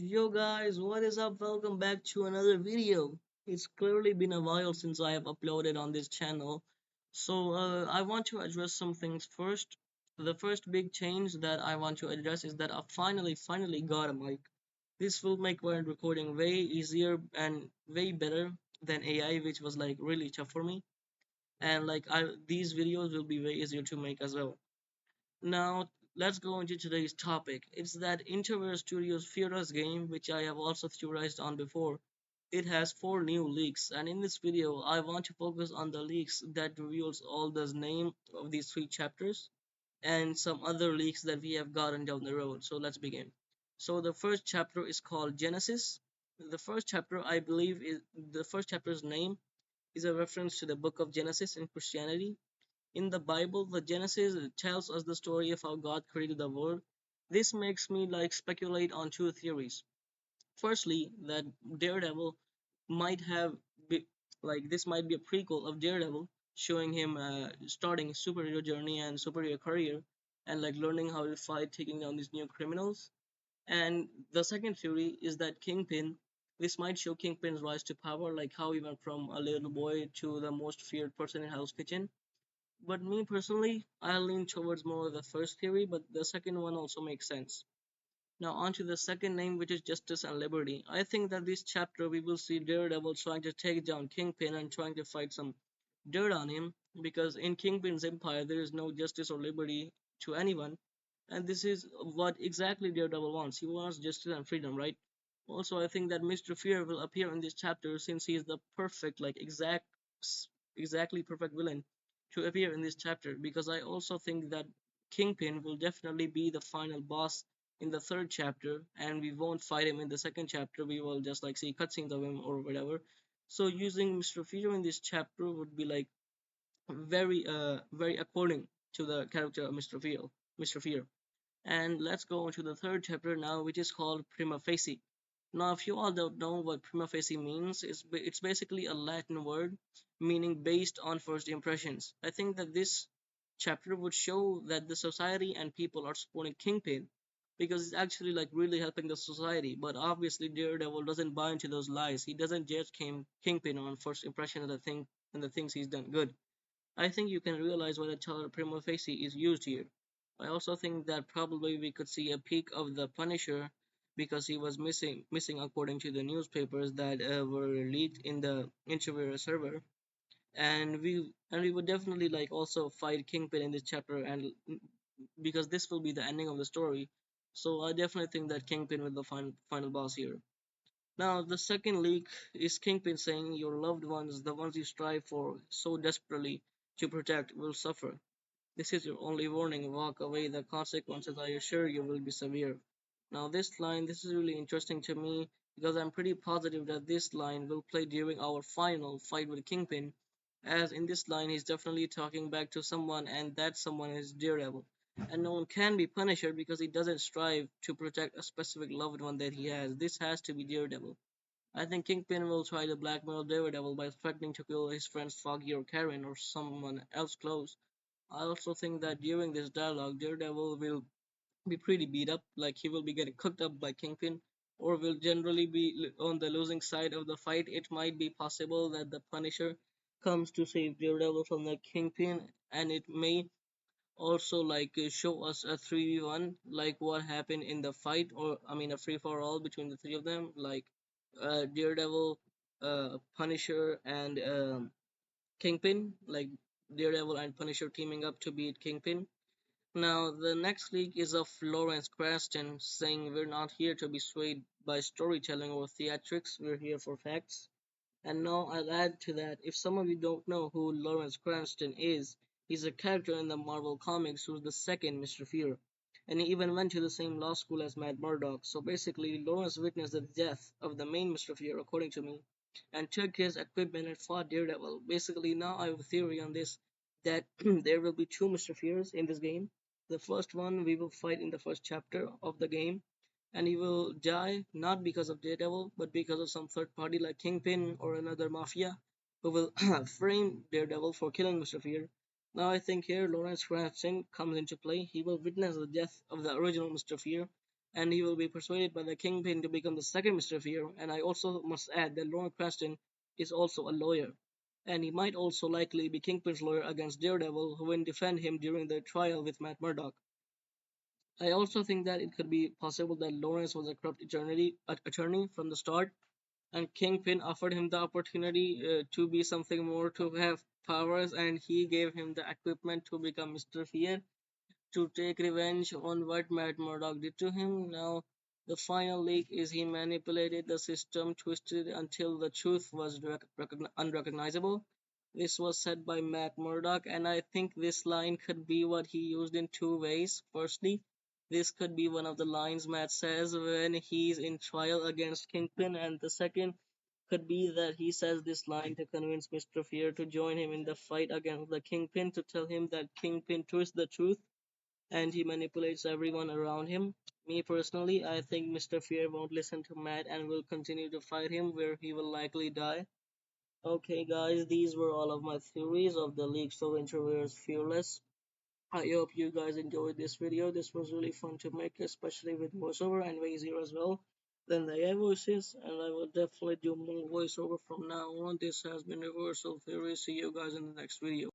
Yo guys, what is up? Welcome back to another video. It's clearly been a while since I have uploaded on this channel. I want to address some things first. The first big change that I want to address is that I finally got a mic. This will make my recording way easier and way better than AI, which was like really tough for me. And these videos will be way easier to make as well. Now, let's go into today's topic. It's that Interware Studios Fearless game, which I have also theorized on before. It has 4 new leaks, and in this video, I want to focus on the leaks that reveals all the name of these 3 chapters and some other leaks that we have gotten down the road. So let's begin. So the first chapter is called Genesis. The first chapter, I believe, is the first chapter's name is a reference to the book of Genesis in Christianity. In the Bible, the Genesis tells us the story of how God created the world. This makes me speculate on 2 theories. Firstly, that Daredevil might have be, this might be a prequel of Daredevil, showing him starting his superhero journey and superhero career, and learning how to fight, taking down these new criminals. And the second theory is that Kingpin. This might show Kingpin's rise to power, like how he went from a little boy to the most feared person in Hell's Kitchen. But me personally, I lean towards more of the first theory, but the second one also makes sense. Now on to the second name, which is Justice and Liberty. I think that this chapter we will see Daredevil trying to take down Kingpin and trying to fight some dirt on him, because in Kingpin's empire there is no justice or liberty to anyone, and this is what exactly Daredevil wants. He wants justice and freedom, right? Also, I think that Mr. Fear will appear in this chapter since he is the perfect, exactly perfect villain to appear in this chapter, because I also think that Kingpin will definitely be the final boss in the third chapter, and we won't fight him in the second chapter. We will just see cutscenes of him or whatever. So using Mr. Fear in this chapter would be very according to the character of Mr. Fear. And let's go on to the third chapter now, which is called Prima Facie. Now, if you all don't know what prima facie means, it's basically a Latin word meaning based on first impressions. I think that this chapter would show that the society and people are supporting Kingpin because it's actually really helping the society. But obviously, Daredevil doesn't buy into those lies. He doesn't judge Kingpin on first impression of the thing and the things he's done good. I think you can realize why the term prima facie is used here. I also think that probably we could see a peek of the Punisher because he was missing according to the newspapers that were leaked in the Interware server, and we would definitely also fight Kingpin in this chapter, and because this will be the ending of the story. So I definitely think that Kingpin will be the final boss here. Now, the second leak is Kingpin saying your loved ones, the ones you strive for so desperately to protect, will suffer. This is your only warning. Walk away. The consequences, I assure you, will be severe. Now, this is really interesting to me because I'm pretty positive that this line will play during our final fight with Kingpin, as in this line, he's definitely talking back to someone, and that someone is Daredevil. And no one can be Punisher because he doesn't strive to protect a specific loved one that he has. This has to be Daredevil. I think Kingpin will try to blackmail Daredevil by threatening to kill his friends Foggy or Karen or someone else close. I also think that during this dialogue, Daredevil will be pretty beat up, like he will be getting cooked up by Kingpin, or will generally be on the losing side of the fight. It might be possible that the Punisher comes to save Daredevil from the Kingpin, and it may also show us a 3v1 like what happened in the fight, or I mean a free for all between the three of them, like Daredevil, Punisher, and Kingpin, like Daredevil and Punisher teaming up to beat Kingpin. Now, the next leak is of Lawrence Cranston saying we're not here to be swayed by storytelling or theatrics, we're here for facts. And now I'll add to that, if some of you don't know who Lawrence Cranston is, he's a character in the Marvel Comics who's the second Mr. Fear. And he even went to the same law school as Matt Murdock. So basically, Lawrence witnessed the death of the main Mr. Fear, according to me, and took his equipment and fought Daredevil. Basically, now I have a theory on this that there will be 2 Mr. Fears in this game. The first one we will fight in the first chapter of the game, and he will die not because of Daredevil, but because of some third party like Kingpin or another mafia who will frame Daredevil for killing Mr. Fear. Now I think here Lawrence Cranston comes into play. He will witness the death of the original Mr. Fear, and he will be persuaded by the Kingpin to become the second Mr. Fear. And I also must add that Lawrence Cranston is also a lawyer, and he might also likely be Kingpin's lawyer against Daredevil, who will defend him during the trial with Matt Murdock. I also think that it could be possible that Lawrence was a corrupt attorney from the start, and Kingpin offered him the opportunity to be something more, to have powers, and he gave him the equipment to become Mr. Fear, to take revenge on what Matt Murdock did to him. Now, the final leak is he manipulated the system, twisted it until the truth was unrecognizable. This was said by Matt Murdock, and I think this line could be what he used in two ways. Firstly, this could be one of the lines Matt says when he's in trial against Kingpin, and the second could be that he says this line to convince Mr. Fear to join him in the fight against the Kingpin, to tell him that Kingpin twists the truth and he manipulates everyone around him. Me personally, I think Mr. Fear won't listen to Matt and will continue to fight him where he will likely die. Okay, guys, these were all of my theories of the League of Introverts Fearless. I hope you guys enjoyed this video. This was really fun to make, especially with voiceover and easier as well than the AI voices. And I will definitely do more voiceover from now on. This has been Reversal Theory. See you guys in the next video.